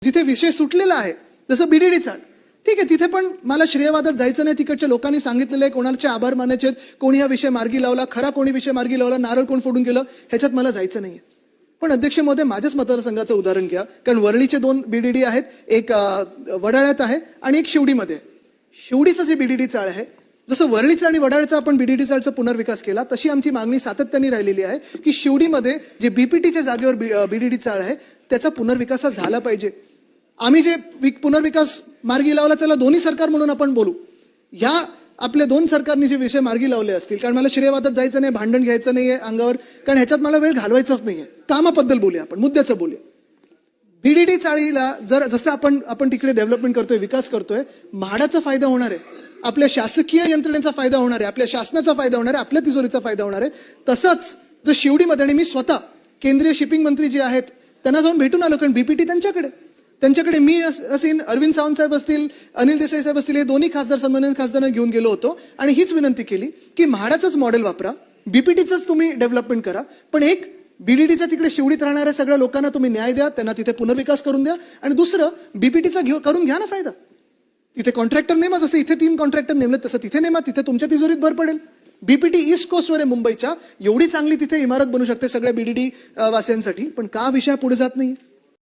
जिथे विषय सुटलेला आहे, जसं बीडीडी चाळ, ठीक आहे, तिथे पण मला श्रेयवादात जायचं नाही. तिकडच्या लोकांनी सांगितलेलं आहे, कोणाचे आभार मानायचे, कोणी हा विषय मार्गी लावला, खरा कोणी विषय मार्गी लावला, नारळ कोण फोडून गेलं, ह्याच्यात मला जायचं नाहीये. पण अध्यक्ष महोदय, माझ्याच मतदारसंघाचं उदाहरण घ्या, कारण वरळीचे 2 बीडीडी आहेत, एक वडाळ्यात आहे आणि एक शिवडीमध्ये. शिवडीचं जे बीडीडी चाळ आहे, जसं वरळीचं आणि वडाळ्याचा आपण बीडीडी चाळचा पुनर्विकास केला, तशी आमची मागणी सातत्याने राहिलेली आहे की शिवडीमध्ये जे बीपीटीच्या जागेवर बीडीडी चाळ आहे त्याचा पुनर्विकास झाला पाहिजे. आम्ही जे पुनर्विकास मार्गी लावला, त्याला दोन्ही सरकार म्हणून आपण बोलू. ह्या आपल्या 2 सरकारनी जे विषय मार्गी लावले असतील, कारण मला श्रेयवादात जायचं नाही, भांडण घ्यायचं नाहीये अंगावर, कारण ह्याच्यात मला वेळ घालवायचाच नाहीये. कामाबद्दल बोलूया आपण, मुद्द्याचं बोलूया. बीडीडी चाळीला जसं आपण तिकडे डेव्हलपमेंट करतोय, विकास करतोय, म्हाडाचा फायदा होणार आहे, आपल्या शासकीय यंत्रणेचा फायदा होणार आहे, आपल्या शासनाचा फायदा होणार आहे, आपल्या तिजोरीचा फायदा होणार आहे. तसंच जर शिवडीमध्ये, आणि मी स्वतः केंद्रीय शिपिंग मंत्री जे आहेत त्यांना जाऊन भेटून आलो, कारण बीपीटी त्यांच्याकडे मी असेल, अरविंद सावंत साहेब असतील, अनिल देसाई साहेब असतील, हे दोन्ही खासदार सन्माननीय खासदारांना घेऊन गेलो होतो आणि हीच विनंती केली की म्हाडाचंच मॉडेल वापरा, बीपीटीचंच तुम्ही डेव्हलपमेंट करा, पण एक बीडीडीच्या तिकडे शिवडीत राहणाऱ्या सगळ्या लोकांना तुम्ही न्याय द्या, त्यांना तिथे पुनर्विकास करून द्या, आणि दुसरं बीपीटीचा करून घ्या ना फायदा. तिथे कॉन्ट्रॅक्टर नेमा, जसं इथे 3 कॉन्ट्रॅक्टर नेमले तसं तिथे नेमा, तिथे तुमच्या तिजोरीत भर पडेल. बीपीटी ईस्ट कोस्टवर आहे मुंबईच्या, एवढी चांगली तिथे इमारत बनू शकते सगळ्या बीडीडी वासियांसाठी, पण का विषय पुढे जात नाही?